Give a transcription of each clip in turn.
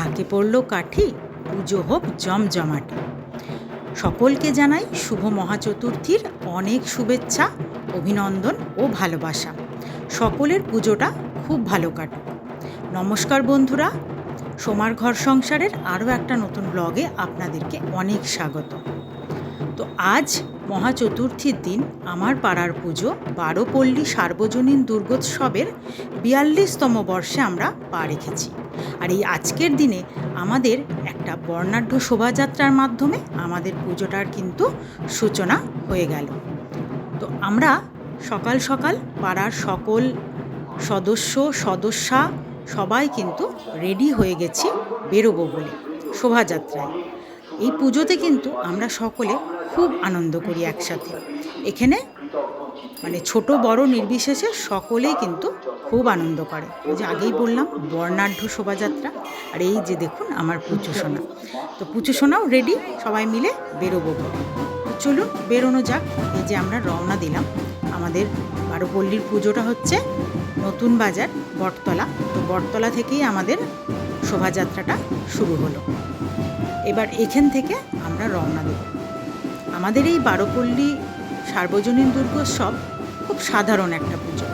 ঢাকে পড়ল কাঠি, পুজো হোক জমজমাটি। সকলকে জানাই শুভ মহাচতুর্থীর অনেক শুভেচ্ছা, অভিনন্দন ও ভালোবাসা। সকলের পুজোটা খুব ভালো কাটুক। নমস্কার বন্ধুরা, সোমার ঘর সংসারের আরও একটা নতুন ব্লগে আপনাদেরকে অনেক স্বাগত। তো আজ মহাচতুর্থীর দিন আমার পাড়ার পুজো বারোপল্লী সার্বজনীন দুর্গোৎসবের ৪২তম বর্ষে আমরা পা রেখেছি। আর এই আজকের দিনে আমাদের একটা বর্ণাঢ্য শোভাযাত্রার মাধ্যমে আমাদের পুজোটার কিন্তু সূচনা হয়ে গেল। তো আমরা সকাল সকাল পাড়ার সকল সদস্যা সবাই কিন্তু রেডি হয়ে গেছি বেরোবো বলে শোভাযাত্রায়। এই পুজোতে কিন্তু আমরা সকলে খুব আনন্দ করি একসাথে। এখানে মানে ছোট বড় নির্বিশেষে সকলেই কিন্তু খুব আনন্দ করে। ওই যে আগেই বললাম বর্ণাঢ্য শোভাযাত্রা। আর এই যে দেখুন আমার পুচু সোনা, তো পুচু সোনাও রেডি, সবাই মিলে বেরোবো বলে। তো চলুন বেরোনো যাক। এই যে আমরা রওনা দিলাম। আমাদের বারোপল্লীর পুজোটা হচ্ছে নতুন বাজার বটতলা, তো বটতলা থেকেই আমাদের শোভাযাত্রাটা শুরু হলো। এবার এখান থেকে আমরা রওনা দেব। আমাদের এই বারোপল্লী সার্বজনীন দুর্গোৎসব খুব সাধারণ একটা পুজো।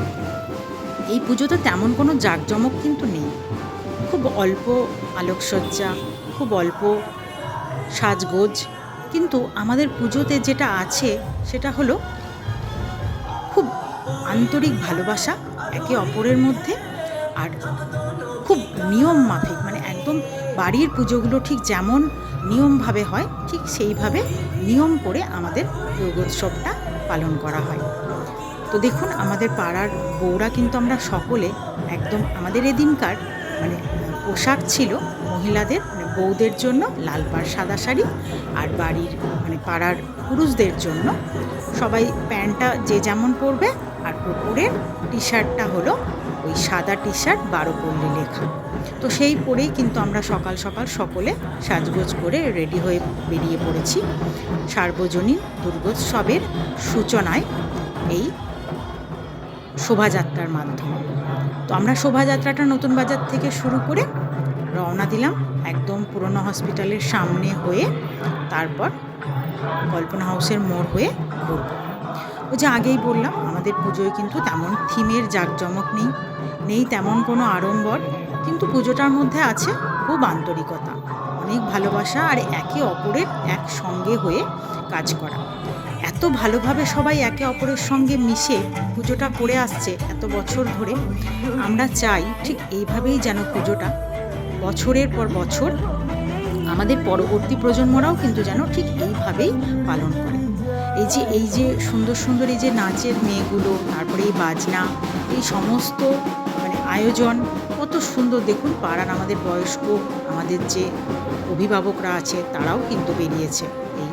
এই পুজোতে তেমন কোনো জাঁকজমক কিন্তু নেই। খুব অল্প আলোকসজ্জা, খুব অল্প সাজগোজ, কিন্তু আমাদের পুজোতে যেটা আছে সেটা হলো খুব আন্তরিক ভালোবাসা একে অপরের মধ্যে, আর খুব নিয়ম মাফিক, মানে একদম বাড়ির পুজোগুলো ঠিক যেমন নিয়মভাবে হয় ঠিক সেইভাবে নিয়ম করে আমাদের দুর্গোৎসবটা পালন করা হয়। তো দেখুন আমাদের পাড়ার বউরা কিন্তু আমরা সকলে একদম, আমাদের এদিনকার মানে পোশাক ছিল মহিলাদের মানে বউদের জন্য লাল পাড় সাদা শাড়ি, আর বাড়ির মানে পাড়ার পুরুষদের জন্য সবাই প্যান্টটা যে যেমন পরবে, আর উপরের টি শার্টটা হলো ওই সাদা টি শার্ট বারোপল্লী লেখা। তো সেই পরেই কিন্তু আমরা সকাল সকাল সকলে সাজগোজ করে রেডি হয়ে বেরিয়ে পড়েছি সার্বজনীন দুর্গোৎসবের সূচনায় এই শোভাযাত্রার মাধ্যমে। তো আমরা শোভাযাত্রাটা নতুন বাজার থেকে শুরু করে রওনা দিলাম একদম পুরনো হসপিটালের সামনে হয়ে, তারপর কল্পনা হাউসের মোড় হয়ে ঘুরব। ওই যে আগেই বললাম আমাদের পুজোয় কিন্তু তেমন থিমের জাঁকজমক নেই তেমন কোনো আড়ম্বর, কিন্তু পুজোটার মধ্যে আছে খুব আন্তরিকতা, অনেক ভালোবাসা, আর একে অপরের একসঙ্গে হয়ে কাজ করা। এত ভালোভাবে সবাই একে অপরের সঙ্গে মিশে পুজোটা করে আসছে এত বছর ধরে। আমরা চাই ঠিক এইভাবেই যেন পুজোটা বছরের পর বছর আমাদের পরবর্তী প্রজন্মরাও কিন্তু যেন ঠিক এইভাবেই পালন করে। এই যে সুন্দর সুন্দর এই যে নাচের মেয়েগুলো, তারপরে এই বাজনা, এই সমস্ত মানে আয়োজন কত সুন্দর। দেখুন পাড়ার আমাদের বয়স্ক আমাদের যে অভিভাবকরা আছে তারাও কিন্তু বেরিয়েছে এই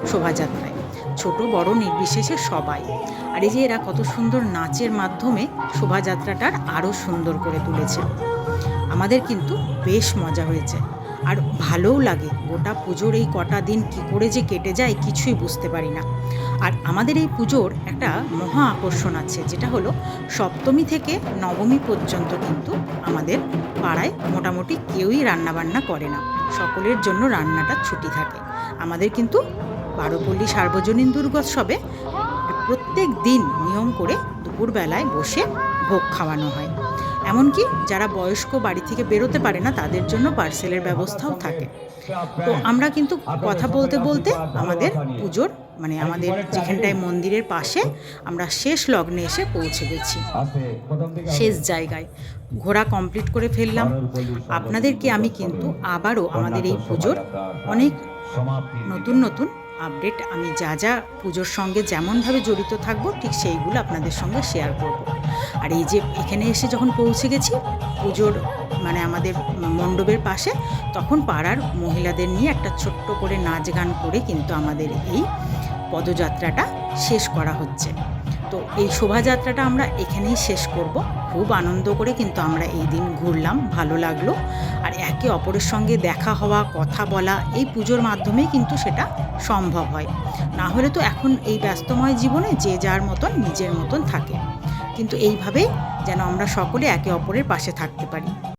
শোভাযাত্রায়, ছোট বড় নির্বিশেষে সবাই। আর এই যে এরা কত সুন্দর নাচের মাধ্যমে শোভাযাত্রাটার আরও সুন্দর করে তুলেছে। আমাদের কিন্তু বেশ মজা হয়েছে, আর ভালোও লাগে। গোটা পুজোর এই কটা দিন কী করে যে কেটে যায় কিছুই বুঝতে পারি না। আর আমাদের এই পুজোর একটা মহা আকর্ষণ আছে, যেটা হলো সপ্তমী থেকে নবমী পর্যন্ত কিন্তু আমাদের পাড়ায় মোটামুটি কেউই রান্নাবান্না করে না, সকলের জন্য রান্নাটা ছুটি থাকে। আমাদের কিন্তু বারোপল্লী সার্বজনীন দুর্গোৎসবে প্রত্যেক দিন নিয়ম করে দুপুরবেলায় বসে ভোগ খাওয়ানো হয়। এমনকি যারা বয়স্ক বাড়ি থেকে বেরোতে পারে না তাদের জন্য পার্সেলের ব্যবস্থাও থাকে। তো আমরা কিন্তু কথা বলতে বলতে আমাদের পুজোর মানে আমাদের যেখানটায় মন্দিরের পাশে আমরা শেষ লগ্নে এসে পৌঁছে গেছি, শেষ জায়গায় ঘোরা কমপ্লিট করে ফেললাম। আপনাদেরকে আমি কিন্তু আবারও আমাদের এই পুজোর অনেক নতুন নতুন আপডেট, আমি যা যা পুজোর সঙ্গে যেমনভাবে জড়িত থাকবো ঠিক সেইগুলো আপনাদের সঙ্গে শেয়ার করব। আর এই যে এখানে এসে যখন পৌঁছে গেছি পুজোর মানে আমাদের মণ্ডপের পাশে, তখন পাড়ার মহিলাদের নিয়ে একটা ছোট্ট করে নাচ গান করে কিন্তু আমাদের এই পদযাত্রাটা শেষ করা হচ্ছে। তো এই শোভাযাত্রাটা আমরা এখানেই শেষ করব। খুব আনন্দ করে কিন্তু আমরা এই দিন ঘুরলাম, ভালো লাগলো। আর একে অপরের সঙ্গে দেখা হওয়া, কথা বলা এই পুজোর মাধ্যমেই কিন্তু সেটা সম্ভব হয়। না হলে তো এখন এই ব্যস্তময় জীবনে যে যার মতন নিজের মতন থাকে, কিন্তু এইভাবেই যেন আমরা সকলে একে অপরের পাশে থাকতে পারি।